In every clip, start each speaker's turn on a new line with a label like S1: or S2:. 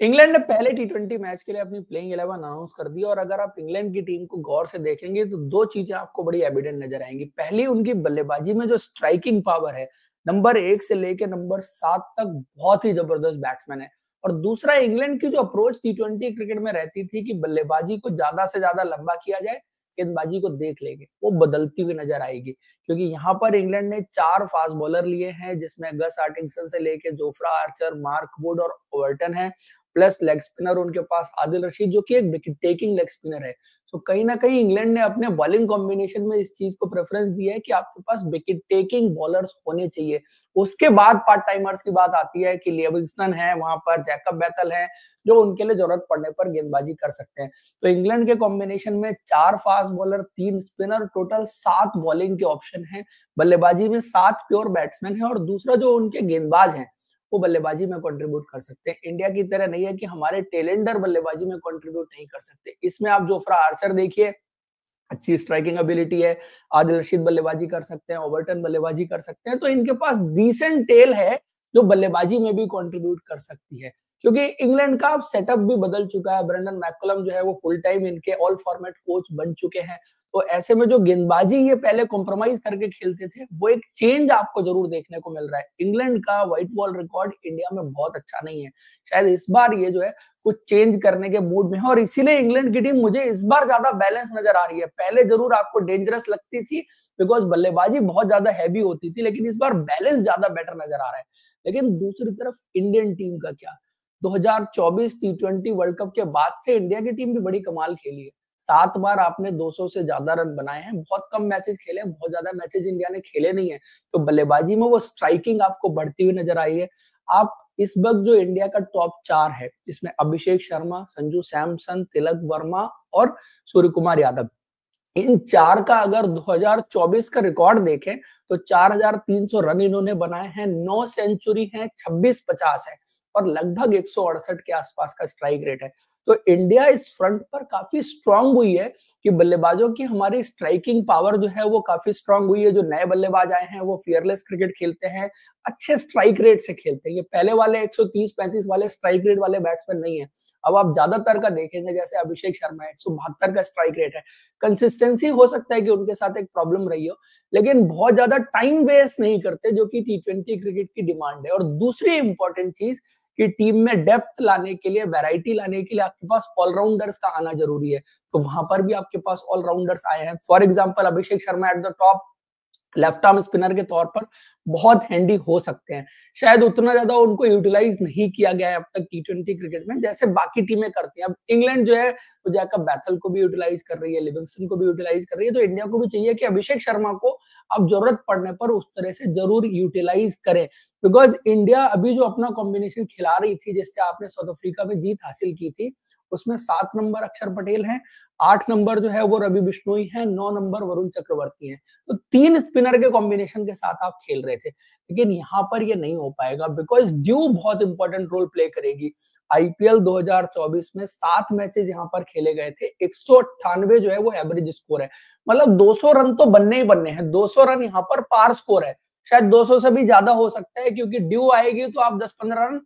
S1: England ने पहले टी20 match के लिए अपनी प्लेइंग 11 अनाउंस कर दी और अगर आप इंग्लैंड की टीम को गौर से देखेंगे तो दो चीजें आपको बड़ी एविडेंट नजर आएंगी। पहली, उनकी बल्लेबाजी में जो स्ट्राइकिंग पावर है, नंबर 1 से लेकर नंबर 7 तक बहुत ही जबरदस्त बैट्समैन है। और दूसरा, इंग्लैंड की जो अप्रोच टी20 क्रिकेट में रहती थी कि बल्लेबाजी को ज्यादा से ज्यादा लंबा किया जाए, गेंदबाजी को देख लेंगे, वो बदलती हुई नजर आएगी। क्योंकि यहाँ पर इंग्लैंड ने 4 फास्ट बॉलर लिए हैं, जिसमें गस आर्टिंगसन से लेके जोफ्रा आर्चर, मार्क वुड और ओवर्टन है, प्लस लेग स्पिनर उनके पास आदिल रशीद, जो कि एक विकेट टेकिंग लेग स्पिनर है। तो कहीं ना कहीं इंग्लैंड ने अपने बॉलिंग कॉम्बिनेशन में इस चीज को प्रेफरेंस दिया है कि आपके पास विकेट टेकिंग बॉलर्स होने चाहिए। उसके बाद पार्ट टाइमर्स की बात आती है कि लिविंगस्टन है, वहां पर जैकब बैथल है, जो उनके लिए जरूरत पड़ने पर गेंदबाजी कर सकते हैं। तो इंग्लैंड के कॉम्बिनेशन में 4 fast bowler, 3 spinner, total 7 bowling के ऑप्शन है। बल्लेबाजी में 7 प्योर बैट्समैन है और दूसरा जो उनके गेंदबाज हैं वो बल्लेबाजी में कंट्रीब्यूट कर सकते हैं। इंडिया की तरह नहीं है कि हमारे टेलेंडर बल्लेबाजी में कंट्रीब्यूट नहीं कर सकते। इसमें आप जोफ्रा आर्चर देखिए, अच्छी स्ट्राइकिंग एबिलिटी है, आदिल रशीद बल्लेबाजी कर सकते हैं, ओवर्टन बल्लेबाजी कर सकते हैं, तो इनके पास डिसेंट टेल है जो बल्लेबाजी में भी कंट्रीब्यूट कर सकती है। क्योंकि इंग्लैंड का अब सेटअप भी बदल चुका है। ब्रेंडन मैककलम जो है वो फुल टाइम इनके ऑल फॉर्मेट कोच बन चुके हैं। तो ऐसे में जो गेंदबाजी ये पहले कॉम्प्रोमाइज करके खेलते थे, वो एक चेंज आपको जरूर देखने को मिल रहा है। इंग्लैंड का व्हाइट बॉल रिकॉर्ड इंडिया में बहुत अच्छा नहीं है। शायद इस बार ये जो है कुछ चेंज करने के मूड में है और इसीलिए इंग्लैंड की टीम मुझे इस बार ज्यादा बैलेंस नजर आ रही है। पहले जरूर आपको डेंजरस लगती थी बिकॉज बल्लेबाजी बहुत ज्यादा हैवी होती थी, लेकिन इस बार बैलेंस ज्यादा बेटर नजर आ रहा है। लेकिन दूसरी तरफ इंडियन टीम का क्या, 2024 टी20 वर्ल्ड कप के बाद से इंडिया की टीम भी बड़ी कमाल खेली है। 7 बार आपने 200 से ज्यादा रन बनाए हैं। बहुत कम मैचेस खेले हैं, बहुत ज्यादा मैचेस इंडिया ने खेले नहीं है। तो बल्लेबाजी में वो स्ट्राइकिंग आपको बढ़ती हुई नजर आई है। आप इस वक्त जो इंडिया का टॉप 4 है, इसमें अभिषेक शर्मा, संजू सैमसन, तिलक वर्मा और सूर्य कुमार यादव, इन 4 का अगर 2024 का रिकॉर्ड देखें तो 4,300 रन इन्होंने बनाए हैं, 9 सेंचुरी है, 26 50 है और लगभग 168 के आसपास का स्ट्राइक रेट है। तो इंडिया इस फ्रंट पर काफी स्ट्रांग हुई है कि बल्लेबाजों की हमारी स्ट्राइकिंग पावर जो है वो काफी स्ट्रांग हुई है। जो नए बल्लेबाज आए हैं वो फियरलेस क्रिकेट खेलते हैं, अच्छे स्ट्राइक रेट से खेलते हैं। ये पहले वाले 130-35 वाले स्ट्राइक रेट वाले बैट्समैन नहीं है। अब आप ज्यादातर का देखेंगे, जैसे अभिषेक शर्मा 172 का स्ट्राइक रेट है। कंसिस्टेंसी हो सकता है कि उनके साथ एक प्रॉब्लम रही हो, लेकिन बहुत ज्यादा टाइम वेस्ट नहीं करते, जो कि टी20 क्रिकेट की डिमांड है। और दूसरी इंपॉर्टेंट चीज कि टीम में डेप्थ लाने के लिए, वैरायटी लाने के लिए आपके पास ऑलराउंडर्स का आना जरूरी है। तो वहां पर भी आपके पास ऑलराउंडर्स आए हैं। For example Abhishek Sharma at the top left arm spinner के तौर पर बहुत हैंडी हो सकते हैं। शायद उतना ज्यादा उनको यूटिलाइज नहीं किया गया है अब तक टी20 क्रिकेट में, जैसे बाकी टीमें करती हैं। अब इंग्लैंड जो है वो जैकब बैथल को भी यूटिलाइज कर रही है, लिविंगस्टन को भी यूटिलाइज कर रही है। तो इंडिया को भी चाहिए कि अभिषेक शर्मा को अब जरूरत पड़ने पर उस तरह से जरूर यूटिलाइज करें। बिकॉज इंडिया अभी जो अपना कॉम्बिनेशन खिला रही थी, जिससे आपने साउथ अफ्रीका में जीत हासिल की थी, उसमें 7 नंबर अक्षर पटेल हैं, 8 नंबर जो है वो रवि बिश्नोई है, 9 नंबर वरुण चक्रवर्ती हैं। तो 3 स्पिनर के कॉम्बिनेशन के साथ आप खेल रहे थे। लेकिन यहाँ पर ये नहीं हो पाएगा बिकॉज ड्यू बहुत इंपॉर्टेंट रोल प्ले करेगी। आईपीएल 2024 में 7 मैचेस यहाँ पर खेले गए थे, 198 जो है वो एवरेज स्कोर है। मतलब 200 रन तो बनने ही बनने हैं। 200 रन यहाँ पर पार स्कोर है, शायद 200 से भी ज्यादा हो सकता है, क्योंकि ड्यू आएगी तो आप 10-15 रन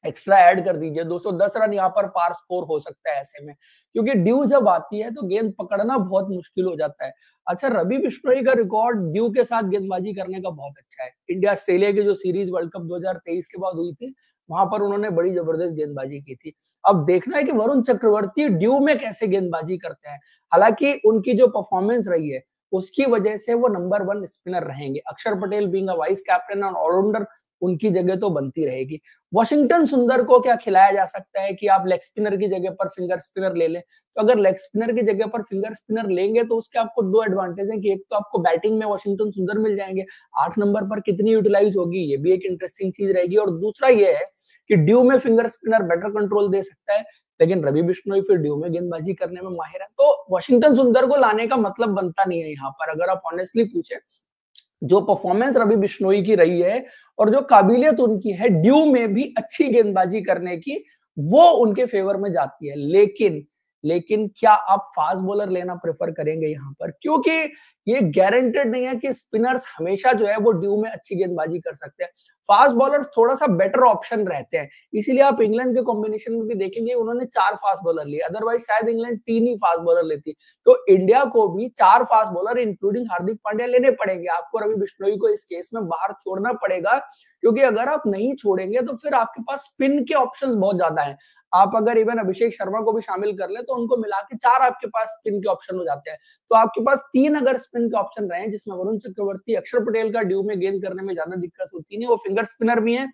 S1: एक्स्ट्रा ऐड कर दीजिए। 210 रन यहाँ पर पार स्कोर हो सकता है ऐसे में, क्योंकि ड्यू जब आती है तो गेंद पकड़ना बहुत मुश्किल हो जाता है। अच्छा, रवि बिश्नोई का रिकॉर्ड ड्यू के साथ गेंदबाजी करने का बहुत अच्छा है। इंडिया ऑस्ट्रेलिया की जो सीरीज वर्ल्ड कप 2023 के बाद हुई थी, वहां पर उन्होंने बड़ी जबरदस्त गेंदबाजी की थी। अब देखना है कि वरुण चक्रवर्ती ड्यू में कैसे गेंदबाजी करते हैं। हालांकि उनकी जो परफॉर्मेंस रही है उसकी वजह से वो नंबर 1 स्पिनर रहेंगे। अक्षर Patel being a vice captain और ऑलराउंडर, उनकी जगह तो बनती रहेगी। वॉशिंगटन सुंदर को क्या खिलाया जा सकता है कि आप लेग स्पिनर की जगह पर फिंगर स्पिनर ले लें। तो अगर लेग स्पिनर की जगह पर फिंगर स्पिनर लेंगे तो उसके आपको 2 एडवांटेज हैं कि एक तो आपको बैटिंग में वॉशिंगटन सुंदर मिल जाएंगे, 8 नंबर पर कितनी यूटिलाइज होगी ये भी एक इंटरेस्टिंग चीज रहेगी। और दूसरा ये है कि ड्यू में फिंगर स्पिनर बेटर कंट्रोल दे सकता है, लेकिन रवि बिश्नोई फिर ड्यू में गेंदबाजी करने में माहिर है। तो वॉशिंगटन सुंदर को लाने का मतलब बनता नहीं है यहाँ पर। अगर आप ऑनेस्टली पूछे, जो परफॉर्मेंस रवि बिश्नोई की रही है और जो काबिलियत उनकी है ड्यू में भी अच्छी गेंदबाजी करने की, वो उनके फेवर में जाती है। लेकिन क्या आप फास्ट बॉलर लेना प्रेफर करेंगे यहाँ पर? क्योंकि ये गारंटेड नहीं है कि स्पिनर्स हमेशा जो है वो ड्यू में अच्छी गेंदबाजी कर सकते हैं। फास्ट बॉलर थोड़ा सा बेटर ऑप्शन रहते हैं, इसीलिए आप इंग्लैंड के कॉम्बिनेशन में भी देखेंगे उन्होंने 4 फास्ट बॉलर लिए, अदरवाइज शायद इंग्लैंड 3 ही फास्ट बॉलर लेती। तो इंडिया को भी 4 fast bowler including Hardik Pandya लेने पड़ेंगे। आपको रवि बिश्नोई को इस केस में बाहर छोड़ना पड़ेगा, क्योंकि अगर आप नहीं छोड़ेंगे तो फिर आपके पास स्पिन के ऑप्शंस बहुत ज्यादा हैं। आप अगर इवन अभिषेक शर्मा को भी शामिल कर ले तो उनको मिला के 4 आपके पास स्पिन के ऑप्शन हो जाते हैं। तो आपके पास 3 अगर स्पिन के ऑप्शन रहे, जिसमें वरुण चक्रवर्ती, अक्षर पटेल का ड्यू में गेंद करने में ज्यादा दिक्कत होती नहीं, वो फिंगर स्पिनर भी है,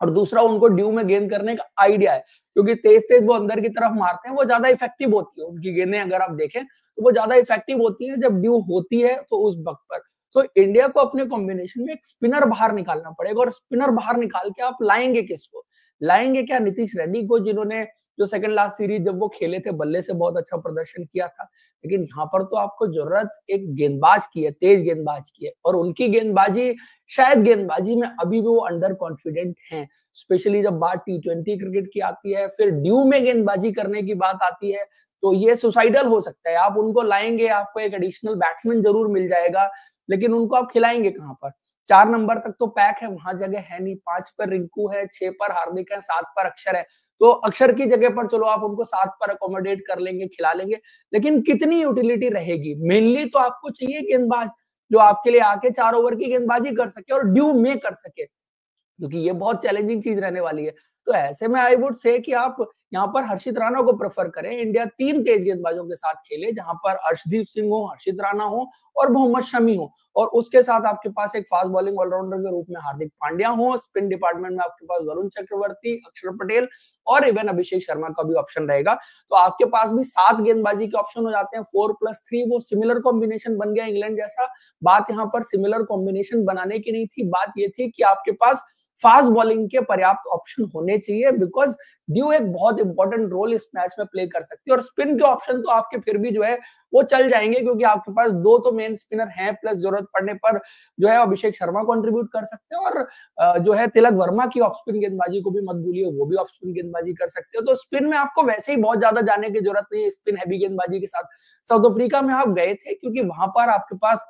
S1: और दूसरा उनको ड्यू में गेंद करने का आइडिया है, क्योंकि तेज तेज वो अंदर की तरफ मारते हैं, वो ज्यादा इफेक्टिव होती है उनकी गेंदें। अगर आप देखें तो वो ज्यादा इफेक्टिव होती है जब ड्यू होती है तो उस वक्त पर। तो इंडिया को अपने कॉम्बिनेशन में एक स्पिनर बाहर निकालना पड़ेगा, और स्पिनर बाहर निकाल के आप लाएंगे किसको? लाएंगे क्या नीतीश रेड्डी को, जिन्होंने जो सेकंड लास्ट सीरीज जब वो खेले थे बल्ले से बहुत अच्छा प्रदर्शन किया था। लेकिन यहाँ पर तो आपको जरूरत एक गेंदबाज की है, तेज गेंदबाज की है, और उनकी गेंदबाजी, शायद गेंदबाजी में अभी भी वो अंडर कॉन्फिडेंट हैं, स्पेशली जब बात टी20 क्रिकेट की आती है, फिर ड्यू में गेंदबाजी करने की बात आती है, तो ये सुसाइडल हो सकता है। आप उनको लाएंगे, आपको एक एडिशनल बैट्समैन जरूर मिल जाएगा, लेकिन उनको आप खिलाएंगे कहाँ पर? 4 नंबर तक तो पैक है, वहां जगह है नहीं। 5 पर रिंकू है, 6 पर हार्दिक है, 7 पर अक्षर है। तो अक्षर की जगह पर चलो आप उनको 7 पर अकोमोडेट कर लेंगे, खिला लेंगे, लेकिन कितनी यूटिलिटी रहेगी? मेनली तो आपको चाहिए गेंदबाज जो आपके लिए आके 4 ओवर की गेंदबाजी कर सके और ड्यू में कर सके, क्योंकि ये बहुत चैलेंजिंग चीज रहने वाली है। तो ऐसे में आई वुड से कि आप यहाँ पर हर्षित राणा को प्रेफर करें। इंडिया 3 तेज गेंदबाजों के साथ खेले, जहां पर अर्शदीप सिंह हो, हर्षित राणा हो और मोहम्मद शमी हो, और उसके साथ आपके पास एक फास्ट बॉलिंग ऑलराउंडर के रूप में हार्दिक पांड्या हो। स्पिन डिपार्टमेंट में आपके पास वरुण चक्रवर्ती, अक्षर पटेल और इवन अभिषेक शर्मा का भी ऑप्शन रहेगा। तो आपके पास भी 7 गेंदबाजी के ऑप्शन हो जाते हैं। 4+3 वो सिमिलर कॉम्बिनेशन बन गया इंग्लैंड जैसा। बात यहाँ पर सिमिलर कॉम्बिनेशन बनाने की नहीं थी, बात ये थी कि आपके पास फास्ट बॉलिंग के पर्याप्त ऑप्शन होने चाहिए, बिकॉज ड्यू एक बहुत इंपॉर्टेंट रोल इस मैच में प्ले कर सकती है। और स्पिन के ऑप्शन तो आपके फिर भी जो है वो चल जाएंगे, क्योंकि आपके पास 2 तो मेन स्पिनर हैं, प्लस जरूरत पड़ने पर जो है अभिषेक शर्मा कंट्रीब्यूट कर सकते हैं, और जो है तिलक वर्मा की ऑफ स्पिन गेंदबाजी को भी मत भूलिए, वो भी ऑफ स्पिन गेंदबाजी कर सकते हो। तो स्पिन में आपको वैसे ही बहुत ज्यादा जाने की जरूरत नहीं है स्पिन हैवी गेंदबाजी के साथ। साउथ अफ्रीका में आप गए थे क्योंकि वहां पर आपके पास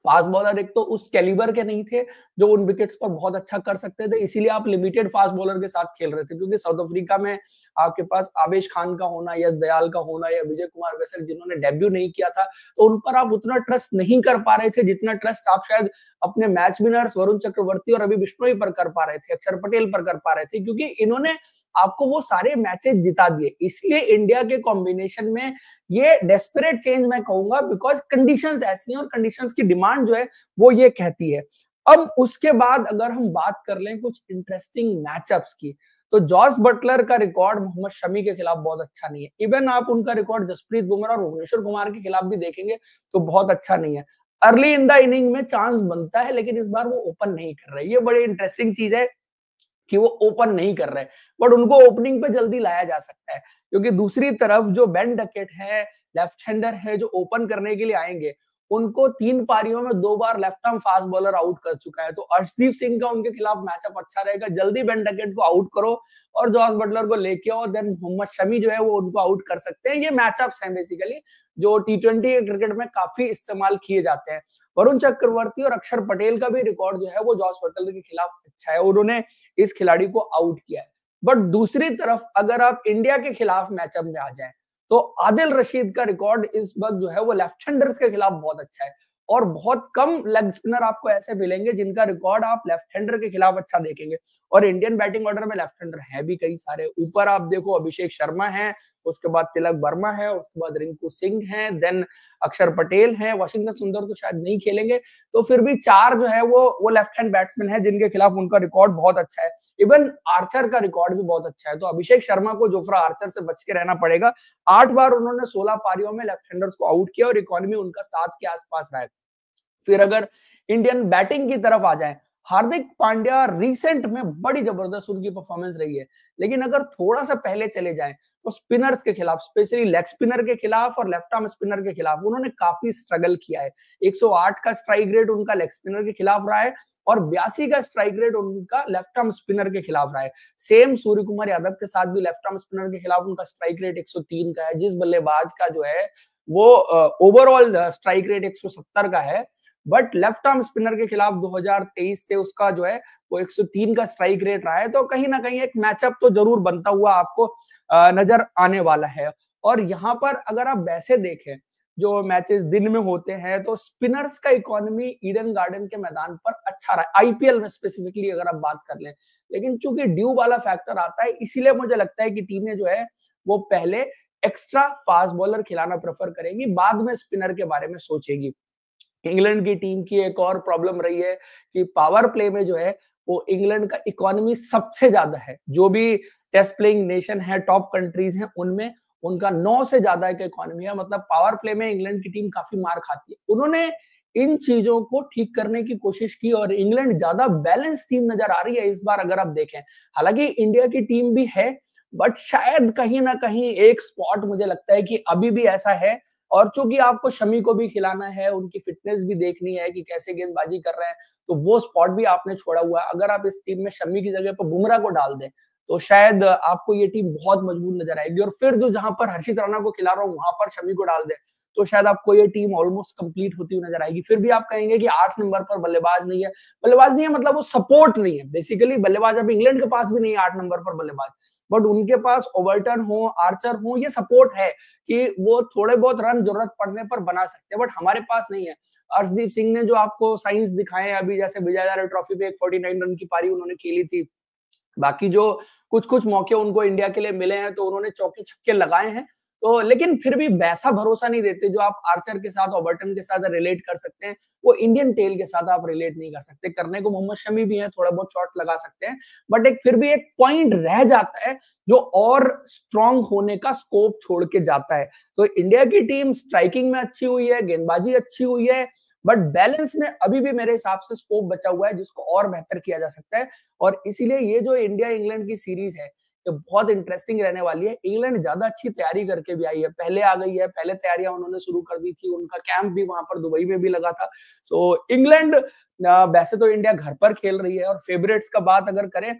S1: फास्ट बॉलर एक तो उस कैलिबर के नहीं थे जो उन विकेट्स पर बहुत अच्छा कर सकते थे, इसीलिए आप लिमिटेड फास्ट बॉलर के साथ खेल रहे थे। क्योंकि साउथ अफ्रीका में आपके पास आवेश खान का होना, यश दयाल का होना, या विजय कुमार वैसे जिन्होंने डेब्यू नहीं किया था, तो उन पर आप उतना ट्रस्ट नहीं कर पा रहे थे जितना ट्रस्ट आप शायद अपने मैच विनर्स वरुण चक्रवर्ती और रवि बिश्नोई पर कर पा रहे थे, अक्षर पटेल पर कर पा रहे थे, क्योंकि इन्होंने आपको वो सारे मैचेस जिता दिए। इसलिए इंडिया के कॉम्बिनेशन में ये डेस्परेट चेंज मैं कहूंगा, बिकॉज कंडीशंस ऐसी हैं और कंडीशंस की डिमांड जो है वो ये कहती है। अब उसके बाद अगर हम बात कर लें कुछ इंटरेस्टिंग मैचअप्स की, तो जॉस बटलर का रिकॉर्ड मोहम्मद शमी के खिलाफ बहुत अच्छा नहीं है। इवन आप उनका रिकॉर्ड जसप्रीत बुमराह और भुवनेश्वर कुमार के खिलाफ भी देखेंगे तो बहुत अच्छा नहीं है। अर्ली इन द इनिंग में चांस बनता है, लेकिन इस बार वो ओपन नहीं कर रहे। ये बड़ी इंटरेस्टिंग चीज है कि वो ओपन नहीं कर रहे, बट उनको ओपनिंग पे जल्दी लाया जा सकता है, क्योंकि दूसरी तरफ जो बेन डकेट है, लेफ्ट हैंडर है, जो ओपन करने के लिए आएंगे, उनको 3 पारियों में 2 बार left arm fast bowler out कर चुका है। तो अर्शदीप सिंह का उनके खिलाफ मैचअप अच्छा रहेगा। जल्दी बेन डकेट को आउट करो और जॉस बटलर को लेके आओ, देन मोहम्मद शमी जो है वो उनको आउट कर सकते हैं। ये मैचअप्स हैं बेसिकली जो टी20 क्रिकेट में काफी इस्तेमाल किए जाते हैं। वरुण चक्रवर्ती और अक्षर पटेल का भी रिकॉर्ड जो है वो जॉस बटलर के खिलाफ अच्छा है, उन्होंने इस खिलाड़ी को आउट किया है। बट दूसरी तरफ अगर आप इंडिया के खिलाफ मैचअप में आ जाएं, तो आदिल रशीद का रिकॉर्ड इस वक्त जो है वो लेफ्ट हैंडर्स के खिलाफ बहुत अच्छा है, और बहुत कम लेग स्पिनर आपको ऐसे मिलेंगे जिनका रिकॉर्ड आप लेफ्ट हैंडर के खिलाफ अच्छा देखेंगे। और इंडियन बैटिंग ऑर्डर में लेफ्ट हैंडर है भी कई सारे। ऊपर आप देखो अभिषेक शर्मा है, उसके बाद तिलक वर्मा है, उसके बाद रिंकू सिंह है, देन अक्षर पटेल है, वाशिंगटन सुंदर तो शायद नहीं खेलेंगे, तो फिर भी 4 जो है वो लेफ्ट हैंड बैट्समैन है जिनके खिलाफ उनका रिकॉर्ड बहुत अच्छा है। इवन आर्चर का रिकॉर्ड भी बहुत अच्छा है। तो अभिषेक शर्मा को जोफ्रा आर्चर से बच के रहना पड़ेगा। 8 बार उन्होंने 16 पारियों में लेफ्ट हैंडर्स को आउट किया और इकोनॉमी उनका 7 के आसपास रहा है। फिर अगर इंडियन बैटिंग की तरफ आ जाए, हार्दिक पांड्या रिसेंट में बड़ी जबरदस्त उनकी परफॉर्मेंस रही है, लेकिन अगर थोड़ा सा पहले चले जाएं तो स्पिनर्स के खिलाफ, स्पेशली लेग स्पिनर के खिलाफ और लेफ्ट आर्म स्पिनर के खिलाफ उन्होंने काफी स्ट्रगल किया है। 108 का स्ट्राइक रेट उनका लेग स्पिनर के खिलाफ रहा है और 82 का स्ट्राइक रेट उनका लेफ्ट आर्म स्पिनर के खिलाफ रहा है। सेम सूर्य कुमार यादव के साथ भी लेफ्ट आर्म स्पिनर के खिलाफ उनका स्ट्राइक रेट 103 का है। जिस बल्लेबाज का जो है वो ओवरऑल स्ट्राइक रेट 170 का है, बट लेफ्ट आर्म स्पिनर के खिलाफ 2023 से उसका जो है वो 103 का स्ट्राइक रेट रहा है। तो कहीं ना कहीं एक मैचअप तो जरूर बनता हुआ आपको नजर आने वाला है। और यहाँ पर अगर आप वैसे देखें जो मैचेस दिन में होते हैं तो स्पिनर्स का इकोनॉमी ईडन गार्डन के मैदान पर अच्छा रहा है, आईपीएल में स्पेसिफिकली अगर आप बात कर लें। लेकिन चूंकि ड्यू वाला फैक्टर आता है, इसीलिए मुझे लगता है कि टीमें जो है वो पहले एक्स्ट्रा फास्ट बॉलर खिलाना प्रेफर करेगी, बाद में स्पिनर के बारे में सोचेगी। इंग्लैंड की टीम की एक और प्रॉब्लम रही है कि पावर प्ले में जो है वो इंग्लैंड का इकोनॉमी सबसे ज्यादा है। जो भी टेस्ट प्लेइंग नेशन है, टॉप कंट्रीज हैं, उनमें उनका 9 से ज्यादा का इकोनॉमी है। मतलब पावर प्ले में इंग्लैंड की टीम काफी मार खाती है। उन्होंने इन चीजों को ठीक करने की कोशिश की और इंग्लैंड ज्यादा बैलेंस टीम नजर आ रही है इस बार अगर आप देखें। हालांकि इंडिया की टीम भी है, बट शायद कहीं ना कहीं एक स्पॉट मुझे लगता है कि अभी भी ऐसा है। और चूंकि आपको शमी को भी खिलाना है, उनकी फिटनेस भी देखनी है कि कैसे गेंदबाजी कर रहे हैं, तो वो स्पॉट भी आपने छोड़ा हुआ है। अगर आप इस टीम में शमी की जगह पर बुमराह को डाल दें तो शायद आपको ये टीम बहुत मजबूत नजर आएगी। और फिर जो जहां पर हर्षित राणा को खिला रहा हूं वहां पर शमी को डाल दें तो शायद आपको ये टीम ऑलमोस्ट कंप्लीट होती हुई नजर आएगी। फिर भी आप कहेंगे कि 8 नंबर पर बल्लेबाज नहीं है। बल्लेबाज नहीं है मतलब वो सपोर्ट नहीं है। बेसिकली बल्लेबाज अब इंग्लैंड के पास भी नहीं है 8 नंबर पर बल्लेबाज, बट उनके पास ओवर्टन हो, आर्चर हो, ये सपोर्ट है कि वो थोड़े बहुत रन जरूरत पड़ने पर बना सकते हैं। बट हमारे पास नहीं है। अर्शदीप सिंह ने जो आपको साइंस दिखाए अभी, जैसे विजय हजारे ट्रॉफी पे एक 49 रन की पारी उन्होंने खेली थी, बाकी जो कुछ कुछ मौके उनको इंडिया के लिए मिले हैं तो उन्होंने चौके छक्के लगाए हैं। तो लेकिन फिर भी वैसा भरोसा नहीं देते जो आप आर्चर के साथ, ओबर्टन के साथ रिलेट कर सकते हैं, वो इंडियन टेल के साथ आप रिलेट नहीं कर सकते। करने को मोहम्मद शमी भी है, थोड़ा बहुत शॉट लगा सकते हैं, बट एक फिर भी एक पॉइंट रह जाता है जो और स्ट्रांग होने का स्कोप छोड़ के जाता है। तो इंडिया की टीम स्ट्राइकिंग में अच्छी हुई है, गेंदबाजी अच्छी हुई है, बट बैलेंस में अभी भी मेरे हिसाब से स्कोप बचा हुआ है जिसको और बेहतर किया जा सकता है। और इसीलिए ये जो इंडिया इंग्लैंड की सीरीज है ये बहुत इंटरेस्टिंग रहने वाली है। इंग्लैंड ज्यादा अच्छी तैयारी करके भी आई है, पहले आ गई है, पहले तैयारियां उन्होंने शुरू कर दी थी, उनका कैंप भी वहां पर दुबई में भी लगा था। सो इंग्लैंड, वैसे तो इंडिया घर पर खेल रही है और फेवरेट्स का बात अगर करें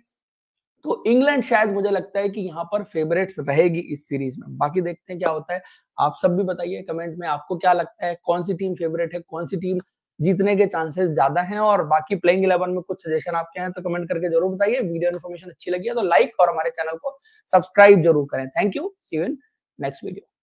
S1: तो इंग्लैंड शायद मुझे लगता है कि यहाँ पर फेवरेट्स रहेगी इस सीरीज में। बाकी देखते हैं क्या होता है। आप सब भी बताइए कमेंट में आपको क्या लगता है, कौन सी टीम फेवरेट है, कौन सी टीम जीतने के चांसेस ज्यादा हैं। और बाकी प्लेइंग 11 में कुछ सजेशन आपके हैं तो कमेंट करके जरूर बताइए। वीडियो इन्फॉर्मेशन अच्छी लगी है तो लाइक और हमारे चैनल को सब्सक्राइब जरूर करें। Thank you, see you in next video.